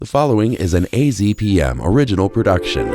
The following is an AZPM original production.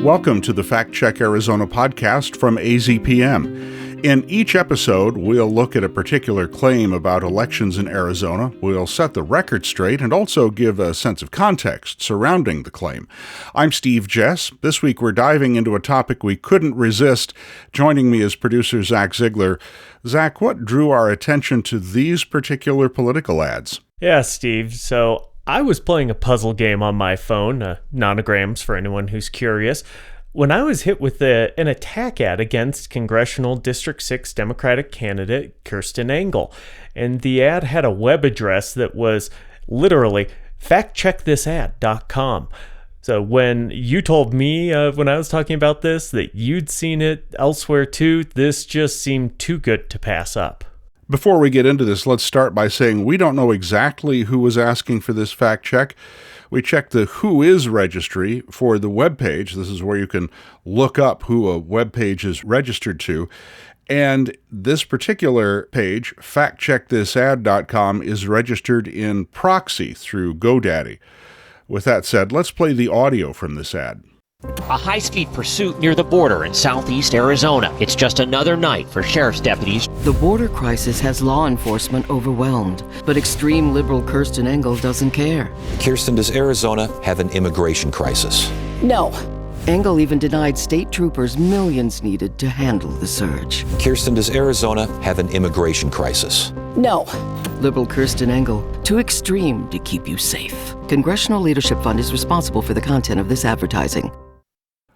Welcome to the Fact Check Arizona podcast from AZPM. In each episode, we'll look at a particular claim about elections in Arizona, we'll set the record straight, and also give a sense of context surrounding the claim. I'm Steve Jess. This week we're diving into a topic we couldn't resist. Joining me is producer Zach Ziegler. Zach, what drew our attention to these particular political ads? Yeah, Steve. So I was playing a puzzle game on my phone, nonograms for anyone who's curious, when I was hit with an attack ad against Congressional District 6 Democratic candidate Kirsten Engel. And the ad had a web address that was literally factcheckthisad.com. So when you told me when I was talking about this that you'd seen it elsewhere too, this just seemed too good to pass up. Before we get into this, let's start by saying we don't know exactly who was asking for this fact check. We checked the Who Is registry for the web page. This is where you can look up who a web page is registered to. And this particular page, factcheckthisad.com, is registered in proxy through GoDaddy. With that said, let's play the audio from this ad. A high-speed pursuit near the border in southeast Arizona. It's just another night for sheriff's deputies. The border crisis has law enforcement overwhelmed, but extreme liberal Kirsten Engel doesn't care. Kirsten, does Arizona have an immigration crisis? No. Engel even denied state troopers millions needed to handle the surge. Kirsten, does Arizona have an immigration crisis? No. Liberal Kirsten Engel, too extreme to keep you safe. Congressional Leadership Fund is responsible for the content of this advertising.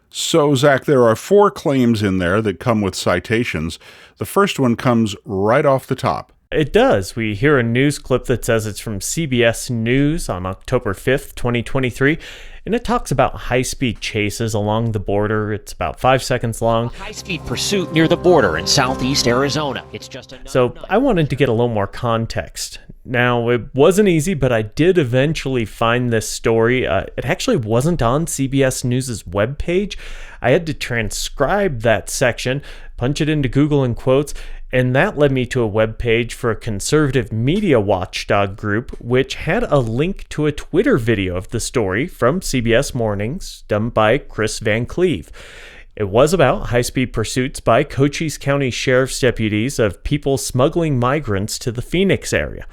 So, Zach, there are 4 claims in there that come with citations. The first one comes right off the top. It does. We hear a news clip that says it's from CBS News on October 5th, 2023, and it talks about high-speed chases along the border. It's about 5 seconds long. A high-speed pursuit near the border in southeast Arizona. It's just another So night. I wanted to get a little more context. Now, it wasn't easy, but I did eventually find this story. It actually wasn't on CBS News' webpage. I had to transcribe that section, punch it into Google in quotes, and that led me to a webpage for a conservative media watchdog group, which had a link to a Twitter video of the story from CBS Mornings, done by Chris Van Cleve. It was about high-speed pursuits by Cochise County Sheriff's deputies of people smuggling migrants to the Phoenix area.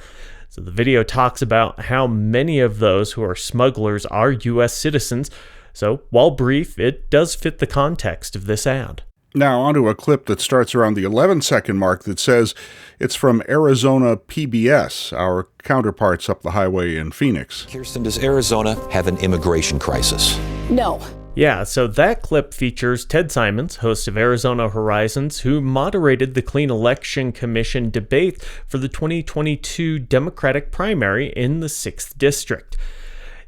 So the video talks about how many of those who are smugglers are U.S. citizens. So while brief, it does fit the context of this ad. Now onto a clip that starts around the 11-second mark that says it's from Arizona PBS, our counterparts up the highway in Phoenix. Kirsten, does Arizona have an immigration crisis? No. Yeah, so that clip features Ted Simons, host of Arizona Horizons, who moderated the Clean Election Commission debate for the 2022 Democratic primary in the 6th District.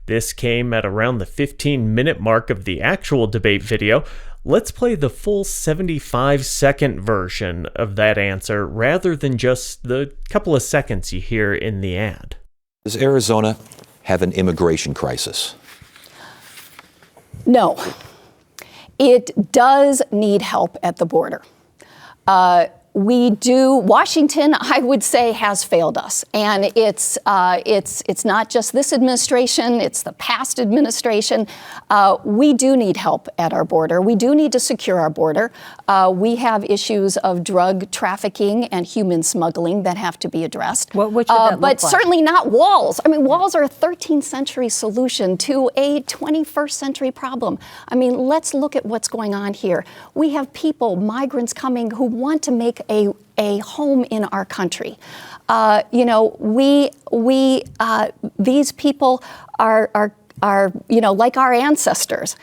This came at around the 15-minute mark of the actual debate video. Let's play the full 75-second version of that answer rather than just the couple of seconds you hear in the ad. Does Arizona have an immigration crisis? No. It does need help at the border. Washington, I would say, has failed us. And it's not just this administration, it's the past administration. We do need help at our border. We do need to secure our border. We have issues of drug trafficking and human smuggling that have to be addressed. What should that look but like? certainly not walls. I mean, walls are a 13th century solution to a 21st century problem. I mean, let's look at what's going on here. We have people, migrants coming who want to make a home in our country. These people are like our ancestors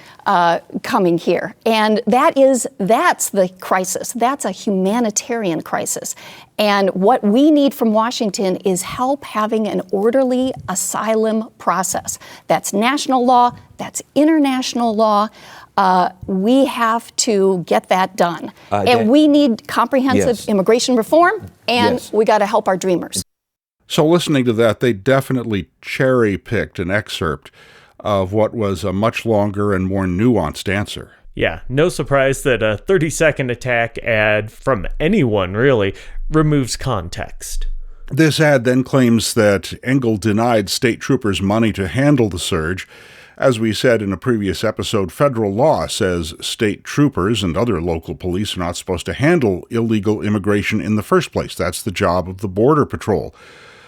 coming here. And that's the crisis. That's a humanitarian crisis. And what we need from Washington is help having an orderly asylum process. That's national law, that's international law. We have to get that done. And we need comprehensive immigration reform, and we got to help our dreamers. So listening to that, they definitely cherry-picked an excerpt of what was a much longer and more nuanced answer. Yeah, no surprise that a 30-second attack ad from anyone, really, removes context. This ad then claims that Engel denied state troopers money to handle the surge. As we said in a previous episode, federal law says state troopers and other local police are not supposed to handle illegal immigration in the first place. That's the job of the Border Patrol.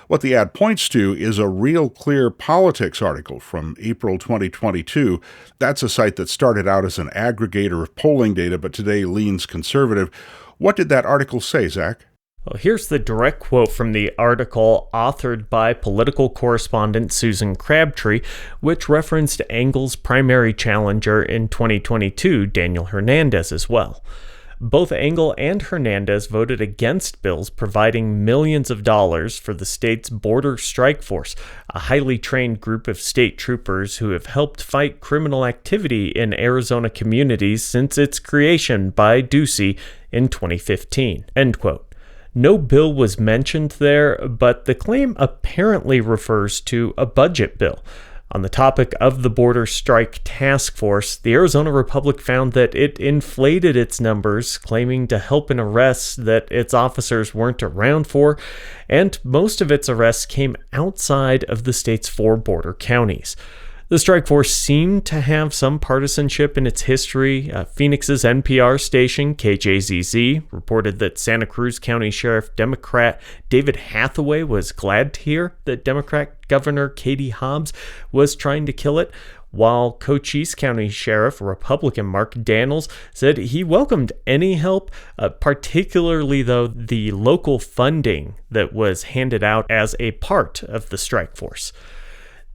What the ad points to is a Real Clear Politics article from April 2022. That's a site that started out as an aggregator of polling data, but today leans conservative. What did that article say, Zach? Well, here's the direct quote from the article authored by political correspondent Susan Crabtree, which referenced Engel's primary challenger in 2022, Daniel Hernandez, as well. Both Engel and Hernandez voted against bills providing millions of dollars for the state's Border Strike Force, a highly trained group of state troopers who have helped fight criminal activity in Arizona communities since its creation by Ducey in 2015. End quote. No bill was mentioned there, but the claim apparently refers to a budget bill. On the topic of the Border Strike Task Force, the Arizona Republic found that it inflated its numbers, claiming to help in arrests that its officers weren't around for, and most of its arrests came outside of the state's 4 border counties. The strike force seemed to have some partisanship in its history. Phoenix's NPR station, KJZZ, reported that Santa Cruz County Sheriff Democrat David Hathaway was glad to hear that Democrat Governor Katie Hobbs was trying to kill it, while Cochise County Sheriff Republican Mark Daniels said he welcomed any help, particularly, though, the local funding that was handed out as a part of the strike force.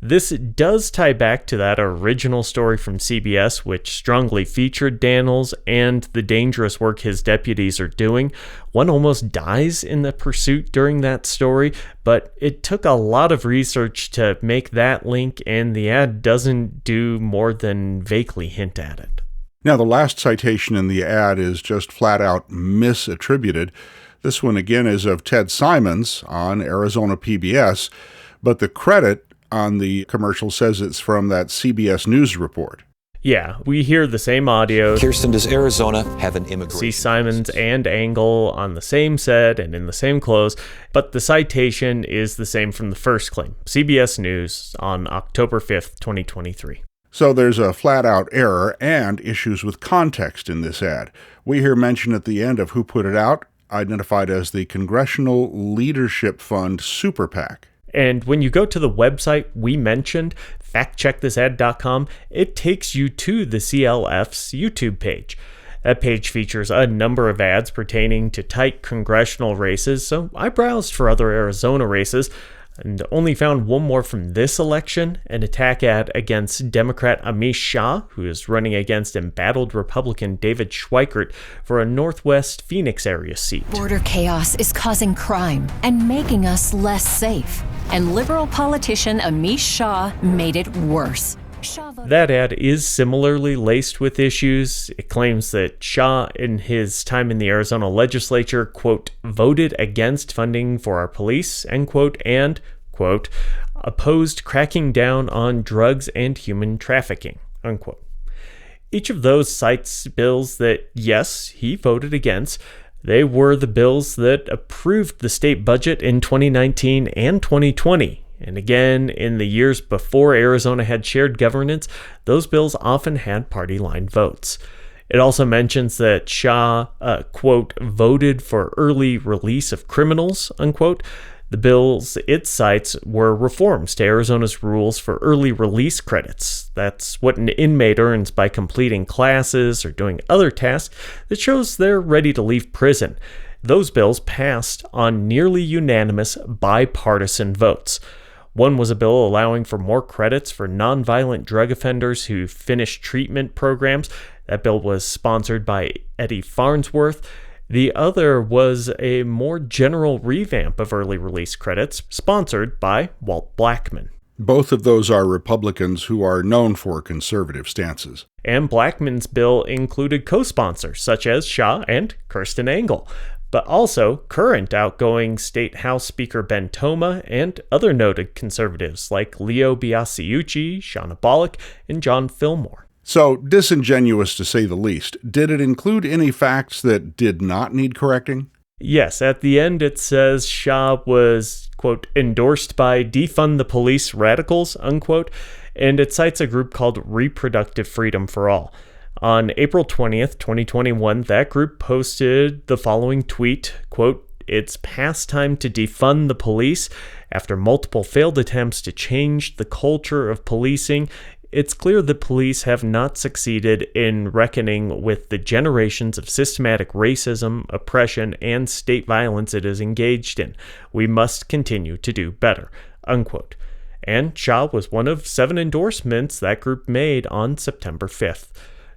This does tie back to that original story from CBS, which strongly featured Daniels and the dangerous work his deputies are doing. One almost dies in the pursuit during that story, but it took a lot of research to make that link, and the ad doesn't do more than vaguely hint at it. Now, the last citation in the ad is just flat out misattributed. This one, again, is of Ted Simons on Arizona PBS, but the credit on the commercial says it's from that CBS News report. Yeah, we hear the same audio. Kirsten, does Arizona have an immigration See Simons and Engel on the same set and in the same clothes, but the citation is the same from the first claim. CBS News on October 5th, 2023. So there's a flat-out error and issues with context in this ad. We hear mention at the end of who put it out, identified as the Congressional Leadership Fund Super PAC. And when you go to the website we mentioned, factcheckthisad.com, it takes you to the CLF's YouTube page. That page features a number of ads pertaining to tight congressional races, so I browsed for other Arizona races and only found one more from this election, an attack ad against Democrat Amish Shah, who is running against embattled Republican David Schweikert for a Northwest Phoenix area seat. Border chaos is causing crime and making us less safe. And liberal politician Amish Shah made it worse. That ad is similarly laced with issues. It claims that Shah, in his time in the Arizona legislature, quote, voted against funding for our police, end quote, and, quote, opposed cracking down on drugs and human trafficking, unquote. Each of those cites bills that, yes, he voted against. They were the bills that approved the state budget in 2019 and 2020. And again, in the years before Arizona had shared governance, those bills often had party-line votes. It also mentions that Shah, quote, voted for early release of criminals, unquote. The bills it cites were reforms to Arizona's rules for early release credits. That's what an inmate earns by completing classes or doing other tasks that shows they're ready to leave prison. Those bills passed on nearly unanimous bipartisan votes. One was a bill allowing for more credits for nonviolent drug offenders who finish treatment programs. That bill was sponsored by Eddie Farnsworth. The other was a more general revamp of early release credits, sponsored by Walt Blackman. Both of those are Republicans who are known for conservative stances. And Blackman's bill included co-sponsors such as Shah and Kirsten Engel, but also current outgoing State House Speaker Ben Toma and other noted conservatives like Leo Biasiucci, Shauna Bollock, and John Fillmore. So, disingenuous to say the least. Did it include any facts that did not need correcting? Yes, at the end it says Shah was, quote, endorsed by defund the police radicals, unquote, and it cites a group called Reproductive Freedom for All. On April 20th, 2021, that group posted the following tweet, quote, "It's past time to defund the police. After multiple failed attempts to change the culture of policing, it's clear that police have not succeeded in reckoning with the generations of systematic racism, oppression, and state violence it is engaged in. We must continue to do better," unquote. And Shah was one of 7 endorsements that group made on September 5th.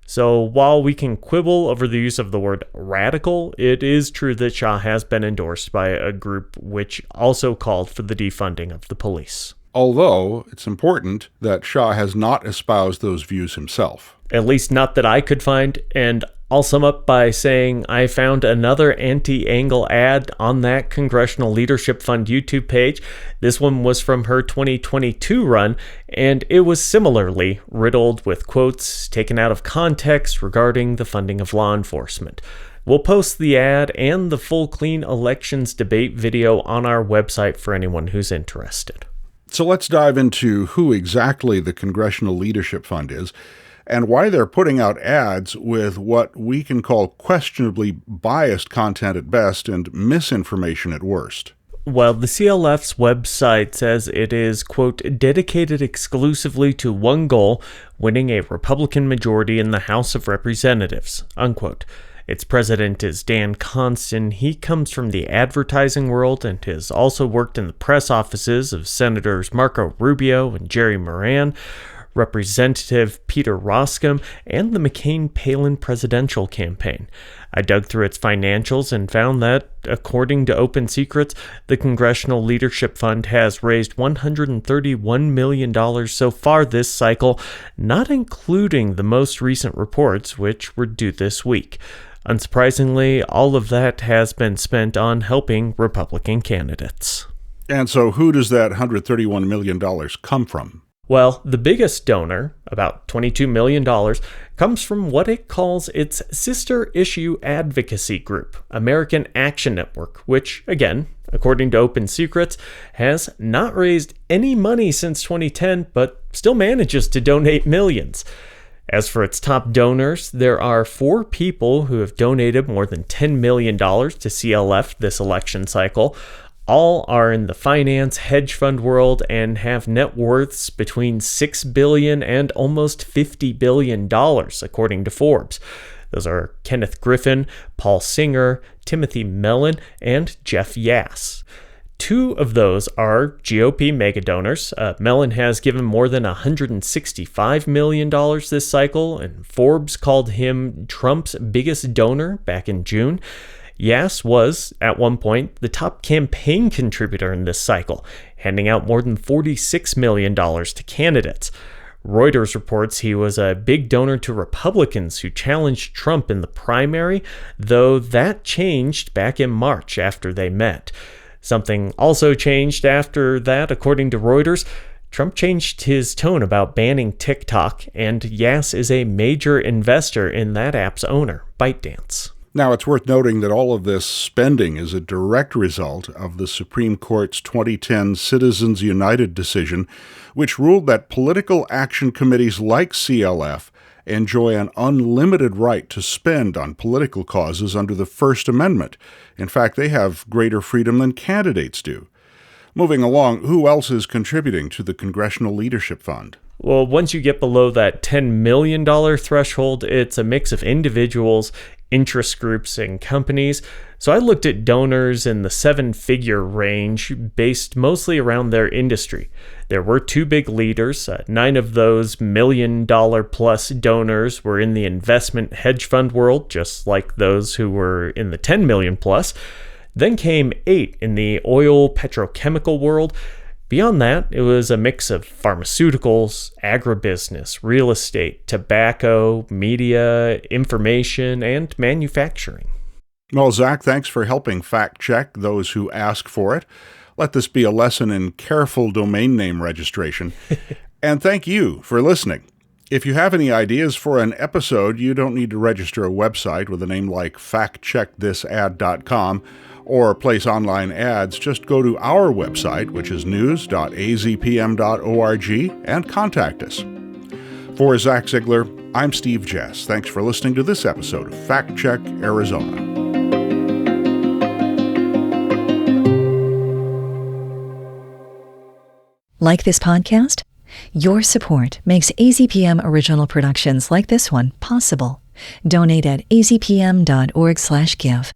So while we can quibble over the use of the word radical, it is true that Shah has been endorsed by a group which also called for the defunding of the police. Although, it's important that Shah has not espoused those views himself. At least not that I could find, and I'll sum up by saying I found another anti-Engel ad on that Congressional Leadership Fund YouTube page. This one was from her 2022 run, and it was similarly riddled with quotes taken out of context regarding the funding of law enforcement. We'll post the ad and the full clean elections debate video on our website for anyone who's interested. So let's dive into who exactly the Congressional Leadership Fund is and why they're putting out ads with what we can call questionably biased content at best and misinformation at worst. Well, the CLF's website says it is, quote, dedicated exclusively to one goal, winning a Republican majority in the House of Representatives, unquote. Its president is Dan Constan. He comes from the advertising world and has also worked in the press offices of Senators Marco Rubio and Jerry Moran, Representative Peter Roskam, and the McCain-Palin presidential campaign. I dug through its financials and found that, according to Open Secrets, the Congressional Leadership Fund has raised $131 million so far this cycle, not including the most recent reports, which were due this week. Unsurprisingly, all of that has been spent on helping Republican candidates. And so who does that $131 million come from? Well, the biggest donor, about $22 million, comes from what it calls its sister issue advocacy group, American Action Network, which, again, according to Open Secrets, has not raised any money since 2010, but still manages to donate millions. As for its top donors, there are 4 people who have donated more than $10 million to CLF this election cycle. All are in the finance hedge fund world and have net worths between $6 billion and almost $50 billion, according to Forbes. Those are Kenneth Griffin, Paul Singer, Timothy Mellon, and Jeff Yass. 2 of those are GOP mega donors. Mellon has given more than $165 million this cycle, and Forbes called him Trump's biggest donor back in June. Yass was, at one point, the top campaign contributor in this cycle, handing out more than $46 million to candidates. Reuters reports he was a big donor to Republicans who challenged Trump in the primary, though that changed back in March after they met. Something also changed after that, according to Reuters. Trump changed his tone about banning TikTok, and Yass is a major investor in that app's owner, ByteDance. Now, it's worth noting that all of this spending is a direct result of the Supreme Court's 2010 Citizens United decision, which ruled that political action committees like CLF enjoy an unlimited right to spend on political causes under the First Amendment. In fact, they have greater freedom than candidates do. Moving along, who else is contributing to the Congressional Leadership Fund? Well, once you get below that $10 million threshold, it's a mix of individuals, interest groups, and companies. So I looked at donors in the 7-figure range based mostly around their industry. There were 2 big leaders. 9 of those $1 million plus donors were in the investment hedge fund world, just like those who were in the 10 million plus. Then came 8 in the oil petrochemical world. Beyond that, it was a mix of pharmaceuticals, agribusiness, real estate, tobacco, media, information, and manufacturing. Well, Zach, thanks for helping fact-check those who ask for it. Let this be a lesson in careful domain name registration. And thank you for listening. If you have any ideas for an episode, you don't need to register a website with a name like factcheckthisad.com or place online ads. Just go to our website, which is news.azpm.org, and contact us. For Zach Ziegler, I'm Steve Jess. Thanks for listening to this episode of Fact Check Arizona. Like this podcast? Your support makes AZPM original productions like this one possible. Donate at azpm.org/give.